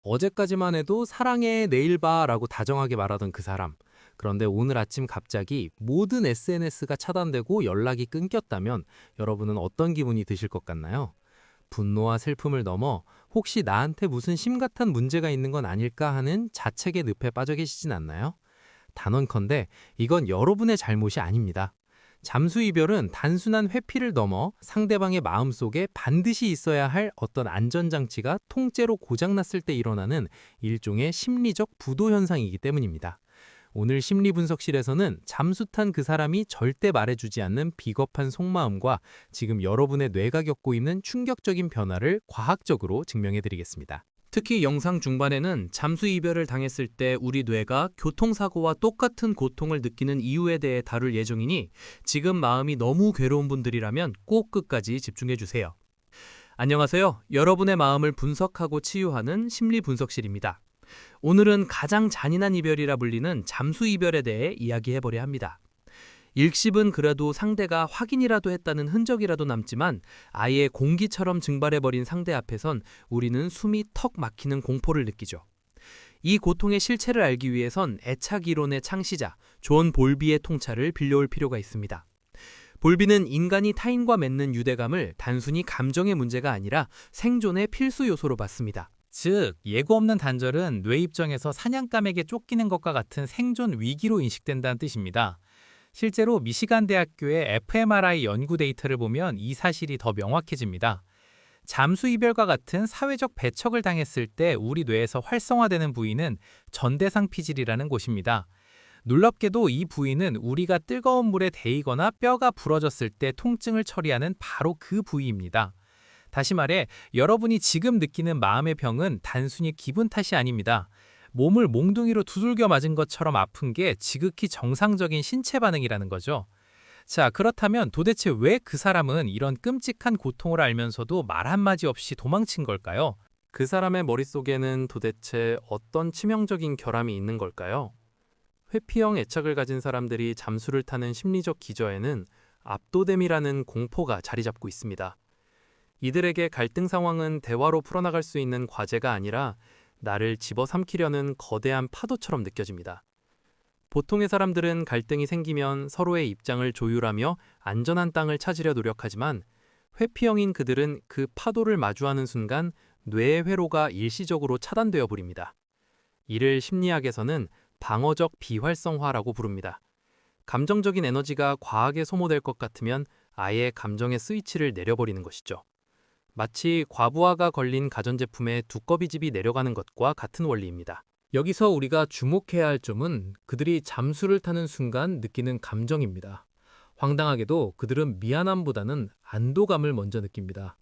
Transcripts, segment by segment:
어제까지만 해도 사랑해, 내일 봐 라고 다정하게 말하던 그 사람. 그런데 오늘 아침 갑자기 모든 SNS가 차단되고 연락이 끊겼다면 여러분은 어떤 기분이 드실 것 같나요? 분노와 슬픔을 넘어 혹시 나한테 무슨 심각한 문제가 있는 건 아닐까 하는 자책의 늪에 빠져 계시진 않나요? 단언컨대 이건 여러분의 잘못이 아닙니다. 잠수 이별은 단순한 회피를 넘어 상대방의 마음속에 반드시 있어야 할 어떤 안전장치가 통째로 고장났을 때 일어나는 일종의 심리적 부도 현상이기 때문입니다. 오늘 심리분석실에서는 잠수탄 그 사람이 절대 말해주지 않는 비겁한 속마음과 지금 여러분의 뇌가 겪고 있는 충격적인 변화를 과학적으로 증명해드리겠습니다. 특히 영상 중반에는 잠수 이별을 당했을 때 우리 뇌가 교통사고와 똑같은 고통을 느끼는 이유에 대해 다룰 예정이니 지금 마음이 너무 괴로운 분들이라면 꼭 끝까지 집중해 주세요. 안녕하세요. 여러분의 마음을 분석하고 치유하는 심리분석실입니다. 오늘은 가장 잔인한 이별이라 불리는 잠수 이별에 대해 이야기해보려 합니다. 일십은 그래도 상대가 확인이라도 했다는 흔적이라도 남지만 아예 공기처럼 증발해버린 상대 앞에선 우리는 숨이 턱 막히는 공포를 느끼죠. 이 고통의 실체를 알기 위해선 애착 이론의 창시자 존 볼비의 통찰을 빌려올 필요가 있습니다. 볼비는 인간이 타인과 맺는 유대감을 단순히 감정의 문제가 아니라 생존의 필수 요소로 봤습니다. 즉, 예고 없는 단절은 뇌 입장에서 사냥감에게 쫓기는 것과 같은 생존 위기로 인식된다는 뜻입니다. 실제로 미시간 대학교의 fMRI 연구 데이터를 보면 이 사실이 더 명확해집니다. 잠수 이별과 같은 사회적 배척을 당했을 때 우리 뇌에서 활성화되는 부위는 전대상 피질이라는 곳입니다. 놀랍게도 이 부위는 우리가 뜨거운 물에 데이거나 뼈가 부러졌을 때 통증을 처리하는 바로 그 부위입니다. 다시 말해, 여러분이 지금 느끼는 마음의 병은 단순히 기분 탓이 아닙니다. 몸을 몽둥이로 두들겨 맞은 것처럼 아픈 게 지극히 정상적인 신체 반응이라는 거죠. 자, 그렇다면 도대체 왜 그 사람은 이런 끔찍한 고통을 알면서도 말 한마디 없이 도망친 걸까요? 그 사람의 머릿속에는 도대체 어떤 치명적인 결함이 있는 걸까요? 회피형 애착을 가진 사람들이 잠수를 타는 심리적 기저에는 압도됨이라는 공포가 자리 잡고 있습니다. 이들에게 갈등 상황은 대화로 풀어나갈 수 있는 과제가 아니라 나를 집어삼키려는 거대한 파도처럼 느껴집니다. 보통의 사람들은 갈등이 생기면 서로의 입장을 조율하며 안전한 땅을 찾으려 노력하지만 회피형인 그들은 그 파도를 마주하는 순간 뇌의 회로가 일시적으로 차단되어 버립니다. 이를 심리학에서는 방어적 비활성화라고 부릅니다. 감정적인 에너지가 과하게 소모될 것 같으면 아예 감정의 스위치를 내려버리는 것이죠. 마치 과부하가 걸린 가전제품의 두꺼비집이 내려가는 것과 같은 원리입니다. 여기서 우리가 주목해야 할 점은 그들이 잠수를 타는 순간 느끼는 감정입니다. 황당하게도 그들은 미안함보다는 안도감을 먼저 느낍니다.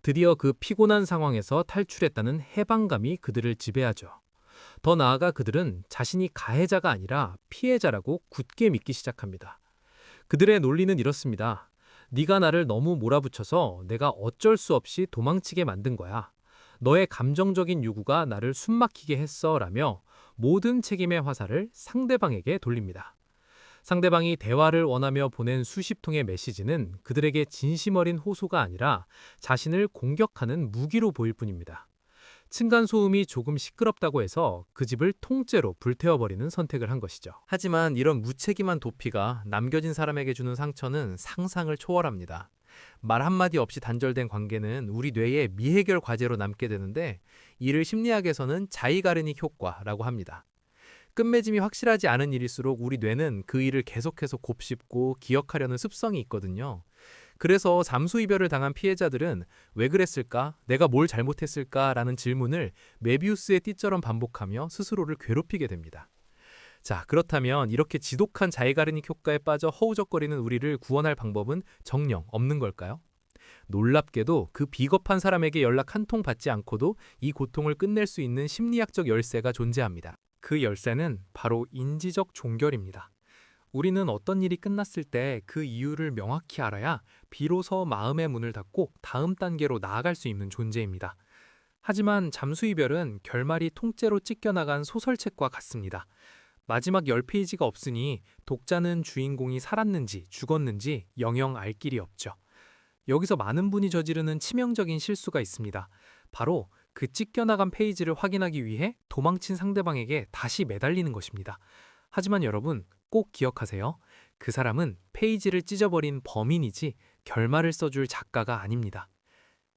드디어 그 피곤한 상황에서 탈출했다는 해방감이 그들을 지배하죠. 더 나아가 그들은 자신이 가해자가 아니라 피해자라고 굳게 믿기 시작합니다. 그들의 논리는 이렇습니다. 네가 나를 너무 몰아붙여서 내가 어쩔 수 없이 도망치게 만든 거야. 너의 감정적인 요구가 나를 숨막히게 했어 라며 모든 책임의 화살을 상대방에게 돌립니다. 상대방이 대화를 원하며 보낸 수십 통의 메시지는 그들에게 진심 어린 호소가 아니라 자신을 공격하는 무기로 보일 뿐입니다. 층간소음이 조금 시끄럽다고 해서 그 집을 통째로 불태워버리는 선택을 한 것이죠. 하지만 이런 무책임한 도피가 남겨진 사람에게 주는 상처는 상상을 초월합니다. 말 한마디 없이 단절된 관계는 우리 뇌의 미해결 과제로 남게 되는데 이를 심리학에서는 자이가르닉 효과라고 합니다. 끝맺음이 확실하지 않은 일일수록 우리 뇌는 그 일을 계속해서 곱씹고 기억하려는 습성이 있거든요. 그래서 잠수 이별을 당한 피해자들은 왜 그랬을까? 내가 뭘 잘못했을까? 라는 질문을 메비우스의 띠처럼 반복하며 스스로를 괴롭히게 됩니다. 자, 그렇다면 이렇게 지독한 자이가르닉 효과에 빠져 허우적거리는 우리를 구원할 방법은 정녕 없는 걸까요? 놀랍게도 그 비겁한 사람에게 연락 한 통 받지 않고도 이 고통을 끝낼 수 있는 심리학적 열쇠가 존재합니다. 그 열쇠는 바로 인지적 종결입니다. 우리는 어떤 일이 끝났을 때 그 이유를 명확히 알아야 비로소 마음의 문을 닫고 다음 단계로 나아갈 수 있는 존재입니다. 하지만 잠수 이별은 결말이 통째로 찢겨나간 소설책과 같습니다. 마지막 10페이지가 없으니 독자는 주인공이 살았는지 죽었는지 영영 알 길이 없죠. 여기서 많은 분이 저지르는 치명적인 실수가 있습니다. 바로 그 찢겨나간 페이지를 확인하기 위해 도망친 상대방에게 다시 매달리는 것입니다. 하지만 여러분, 꼭 기억하세요. 그 사람은 페이지를 찢어버린 범인이지 결말을 써줄 작가가 아닙니다.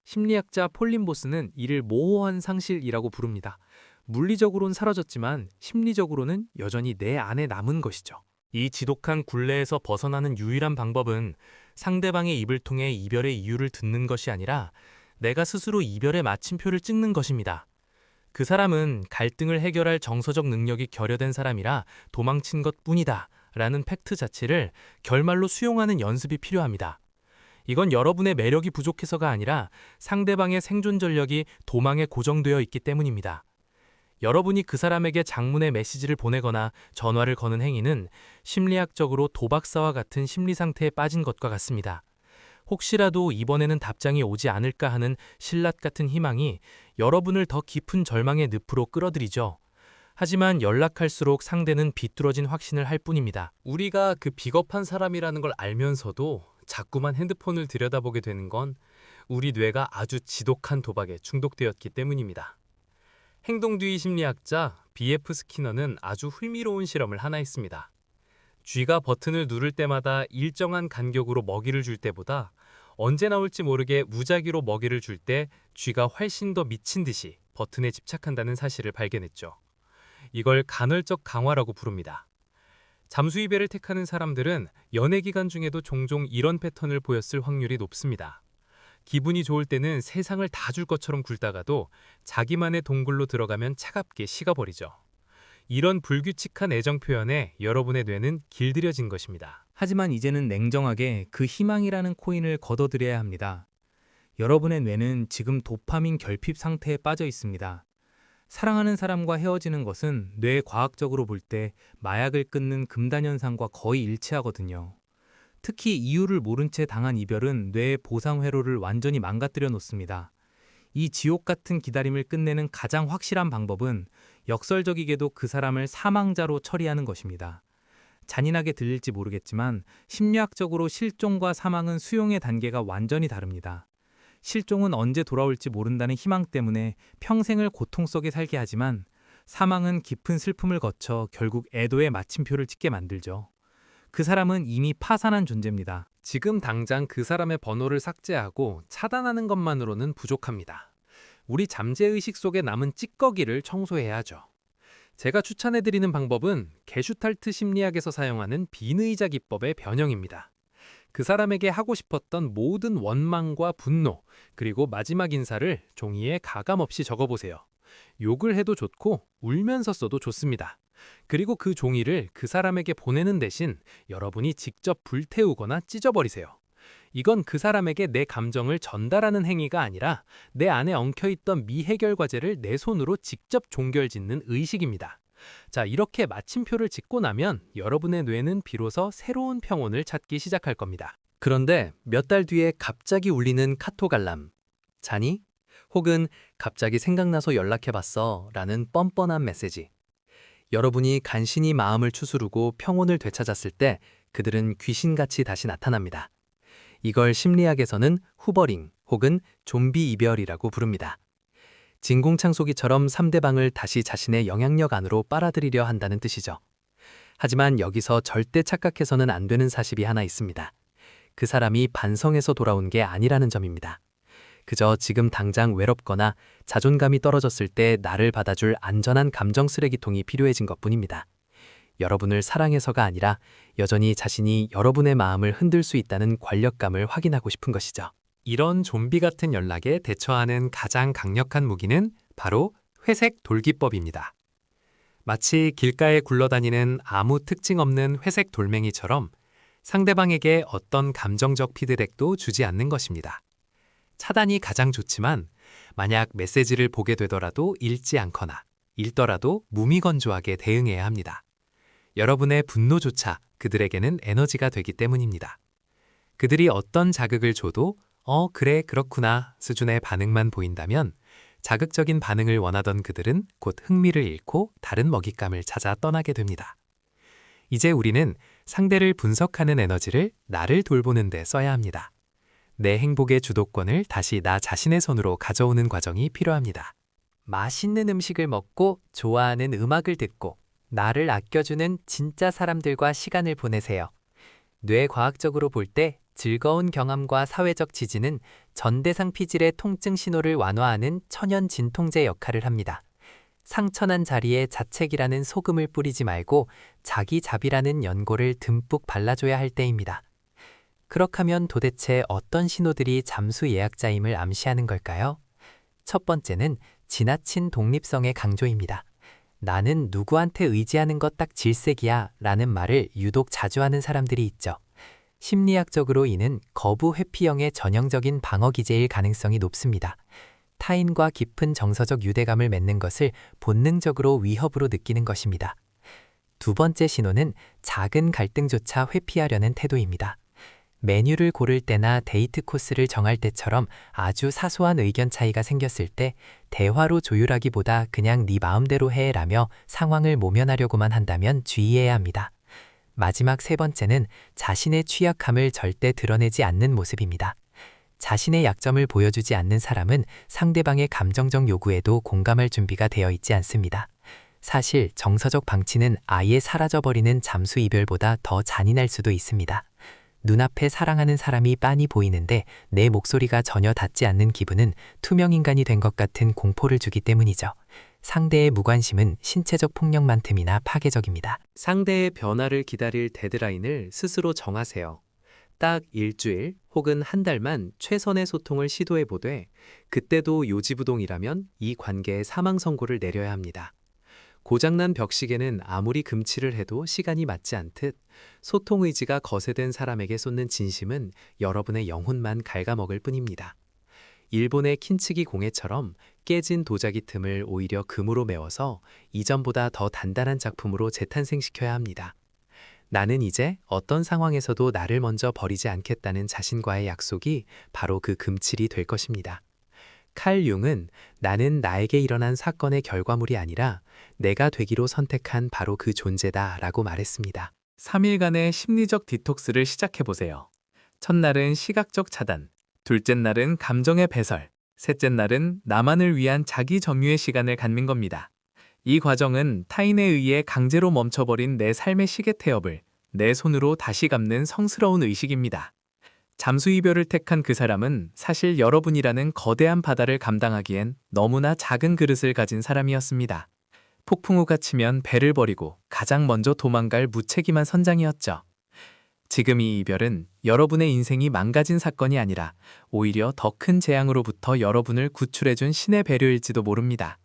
심리학자 폴린 보스는 이를 모호한 상실이라고 부릅니다. 물리적으로는 사라졌지만 심리적으로는 여전히 내 안에 남은 것이죠. 이 지독한 굴레에서 벗어나는 유일한 방법은 상대방의 입을 통해 이별의 이유를 듣는 것이 아니라 내가 스스로 이별의 마침표를 찍는 것입니다. 그 사람은 갈등을 해결할 정서적 능력이 결여된 사람이라 도망친 것뿐이다 라는 팩트 자체를 결말로 수용하는 연습이 필요합니다. 이건 여러분의 매력이 부족해서가 아니라 상대방의 생존 전력이 도망에 고정되어 있기 때문입니다. 여러분이 그 사람에게 장문의 메시지를 보내거나 전화를 거는 행위는 심리학적으로 도박사와 같은 심리 상태에 빠진 것과 같습니다. 혹시라도 이번에는 답장이 오지 않을까 하는 신랏 같은 희망이 여러분을 더 깊은 절망의 늪으로 끌어들이죠. 하지만 연락할수록 상대는 비뚤어진 확신을 할 뿐입니다. 우리가 그 비겁한 사람이라는 걸 알면서도 자꾸만 핸드폰을 들여다보게 되는 건 우리 뇌가 아주 지독한 도박에 중독되었기 때문입니다. 행동주의 심리학자 B.F. 스키너는 아주 흥미로운 실험을 하나 했습니다. 쥐가 버튼을 누를 때마다 일정한 간격으로 먹이를 줄 때보다 언제 나올지 모르게 무작위로 먹이를 줄 때 쥐가 훨씬 더 미친 듯이 버튼에 집착한다는 사실을 발견했죠. 이걸 간헐적 강화라고 부릅니다. 잠수이별을 택하는 사람들은 연애 기간 중에도 종종 이런 패턴을 보였을 확률이 높습니다. 기분이 좋을 때는 세상을 다 줄 것처럼 굴다가도 자기만의 동굴로 들어가면 차갑게 식어버리죠. 이런 불규칙한 애정 표현에 여러분의 뇌는 길들여진 것입니다. 하지만 이제는 냉정하게 그 희망이라는 코인을 걷어들여야 합니다. 여러분의 뇌는 지금 도파민 결핍 상태에 빠져 있습니다. 사랑하는 사람과 헤어지는 것은 뇌 과학적으로 볼 때 마약을 끊는 금단 현상과 거의 일치하거든요. 특히 이유를 모른 채 당한 이별은 뇌의 보상 회로를 완전히 망가뜨려 놓습니다. 이 지옥 같은 기다림을 끝내는 가장 확실한 방법은 역설적이게도 그 사람을 사망자로 처리하는 것입니다. 잔인하게 들릴지 모르겠지만 심리학적으로 실종과 사망은 수용의 단계가 완전히 다릅니다. 실종은 언제 돌아올지 모른다는 희망 때문에 평생을 고통 속에 살게 하지만 사망은 깊은 슬픔을 거쳐 결국 애도의 마침표를 찍게 만들죠. 그 사람은 이미 파산한 존재입니다. 지금 당장 그 사람의 번호를 삭제하고 차단하는 것만으로는 부족합니다. 우리 잠재의식 속에 남은 찌꺼기를 청소해야 하죠. 제가 추천해드리는 방법은 게슈탈트 심리학에서 사용하는 비의자 기법의 변형입니다. 그 사람에게 하고 싶었던 모든 원망과 분노, 그리고 마지막 인사를 종이에 가감없이 적어보세요. 욕을 해도 좋고 울면서 써도 좋습니다. 그리고 그 종이를 그 사람에게 보내는 대신 여러분이 직접 불태우거나 찢어버리세요. 이건 그 사람에게 내 감정을 전달하는 행위가 아니라 내 안에 엉켜있던 미해결 과제를 내 손으로 직접 종결짓는 의식입니다. 자, 이렇게 마침표를 찍고 나면 여러분의 뇌는 비로소 새로운 평온을 찾기 시작할 겁니다. 그런데 몇 달 뒤에 갑자기 울리는 카톡 알람. 자니? 혹은 갑자기 생각나서 연락해봤어 라는 뻔뻔한 메시지. 여러분이 간신히 마음을 추스르고 평온을 되찾았을 때 그들은 귀신같이 다시 나타납니다. 이걸 심리학에서는 후버링 혹은 좀비 이별이라고 부릅니다. 진공창소기처럼 상대방을 다시 자신의 영향력 안으로 빨아들이려 한다는 뜻이죠. 하지만 여기서 절대 착각해서는 안 되는 사실이 하나 있습니다. 그 사람이 반성해서 돌아온 게 아니라는 점입니다. 그저 지금 당장 외롭거나 자존감이 떨어졌을 때 나를 받아줄 안전한 감정 쓰레기통이 필요해진 것뿐입니다. 여러분을 사랑해서가 아니라 여전히 자신이 여러분의 마음을 흔들 수 있다는 권력감을 확인하고 싶은 것이죠. 이런 좀비 같은 연락에 대처하는 가장 강력한 무기는 바로 회색 돌기법입니다. 마치 길가에 굴러다니는 아무 특징 없는 회색 돌멩이처럼 상대방에게 어떤 감정적 피드백도 주지 않는 것입니다. 차단이 가장 좋지만 만약 메시지를 보게 되더라도 읽지 않거나 읽더라도 무미건조하게 대응해야 합니다. 여러분의 분노조차 그들에게는 에너지가 되기 때문입니다. 그들이 어떤 자극을 줘도 그래, 그렇구나 수준의 반응만 보인다면 자극적인 반응을 원하던 그들은 곧 흥미를 잃고 다른 먹잇감을 찾아 떠나게 됩니다. 이제 우리는 상대를 분석하는 에너지를 나를 돌보는 데 써야 합니다. 내 행복의 주도권을 다시 나 자신의 손으로 가져오는 과정이 필요합니다. 맛있는 음식을 먹고 좋아하는 음악을 듣고 나를 아껴주는 진짜 사람들과 시간을 보내세요. 뇌과학적으로 볼 때 즐거운 경험과 사회적 지지는 전대상 피질의 통증 신호를 완화하는 천연 진통제 역할을 합니다. 상처난 자리에 자책이라는 소금을 뿌리지 말고 자기자비라는 연고를 듬뿍 발라줘야 할 때입니다. 그렇다면 도대체 어떤 신호들이 잠수 예약자임을 암시하는 걸까요? 첫 번째는 지나친 독립성의 강조입니다. 나는 누구한테 의지하는 것 딱 질색이야 라는 말을 유독 자주 하는 사람들이 있죠. 심리학적으로 이는 거부 회피형의 전형적인 방어 기제일 가능성이 높습니다. 타인과 깊은 정서적 유대감을 맺는 것을 본능적으로 위협으로 느끼는 것입니다. 두 번째 신호는 작은 갈등조차 회피하려는 태도입니다. 메뉴를 고를 때나 데이트 코스를 정할 때처럼 아주 사소한 의견 차이가 생겼을 때 대화로 조율하기보다 그냥 네 마음대로 해라며 상황을 모면하려고만 한다면 주의해야 합니다. 마지막 세 번째는 자신의 취약함을 절대 드러내지 않는 모습입니다. 자신의 약점을 보여주지 않는 사람은 상대방의 감정적 요구에도 공감할 준비가 되어 있지 않습니다. 사실 정서적 방치는 아예 사라져버리는 잠수 이별보다 더 잔인할 수도 있습니다. 눈앞에 사랑하는 사람이 빤히 보이는데 내 목소리가 전혀 닿지 않는 기분은 투명인간이 된 것 같은 공포를 주기 때문이죠. 상대의 무관심은 신체적 폭력만큼이나 파괴적입니다. 상대의 변화를 기다릴 데드라인을 스스로 정하세요. 딱 일주일 혹은 한 달만 최선의 소통을 시도해보되 그때도 요지부동이라면 이 관계에 사망 선고를 내려야 합니다. 고장난 벽시계는 아무리 금칠을 해도 시간이 맞지 않듯 소통 의지가 거세된 사람에게 쏟는 진심은 여러분의 영혼만 갉아먹을 뿐입니다. 일본의 킨츠기 공예처럼 깨진 도자기 틈을 오히려 금으로 메워서 이전보다 더 단단한 작품으로 재탄생시켜야 합니다. 나는 이제 어떤 상황에서도 나를 먼저 버리지 않겠다는 자신과의 약속이 바로 그 금칠이 될 것입니다. 칼 융은 나는 나에게 일어난 사건의 결과물이 아니라 내가 되기로 선택한 바로 그 존재다 라고 말했습니다. 3일간의 심리적 디톡스를 시작해보세요. 첫날은 시각적 차단, 둘째 날은 감정의 배설, 셋째 날은 나만을 위한 자기 점유의 시간을 갖는 겁니다. 이 과정은 타인에 의해 강제로 멈춰버린 내 삶의 시계 태엽을 내 손으로 다시 감는 성스러운 의식입니다. 잠수 이별을 택한 그 사람은 사실 여러분이라는 거대한 바다를 감당하기엔 너무나 작은 그릇을 가진 사람이었습니다. 폭풍우가 치면 배를 버리고 가장 먼저 도망갈 무책임한 선장이었죠. 지금 이 이별은 여러분의 인생이 망가진 사건이 아니라 오히려 더 큰 재앙으로부터 여러분을 구출해준 신의 배려일지도 모릅니다.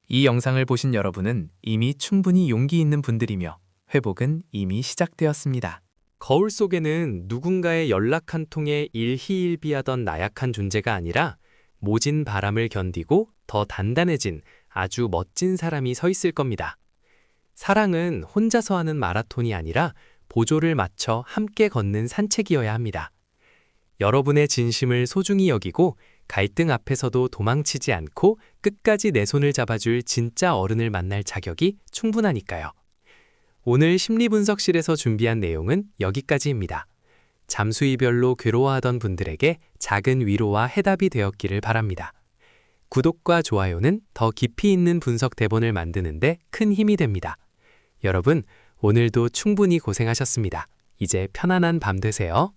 이 영상을 보신 여러분은 이미 충분히 용기 있는 분들이며 회복은 이미 시작되었습니다. 거울 속에는 누군가의 연락 한 통에 일희일비하던 나약한 존재가 아니라 모진 바람을 견디고 더 단단해진 아주 멋진 사람이 서 있을 겁니다. 사랑은 혼자서 하는 마라톤이 아니라 보조를 맞춰 함께 걷는 산책이어야 합니다. 여러분의 진심을 소중히 여기고 갈등 앞에서도 도망치지 않고 끝까지 내 손을 잡아줄 진짜 어른을 만날 자격이 충분하니까요. 오늘 심리분석실에서 준비한 내용은 여기까지입니다. 잠수이별로 괴로워하던 분들에게 작은 위로와 해답이 되었기를 바랍니다. 구독과 좋아요는 더 깊이 있는 분석 대본을 만드는데 큰 힘이 됩니다. 여러분, 오늘도 충분히 고생하셨습니다. 이제 편안한 밤 되세요.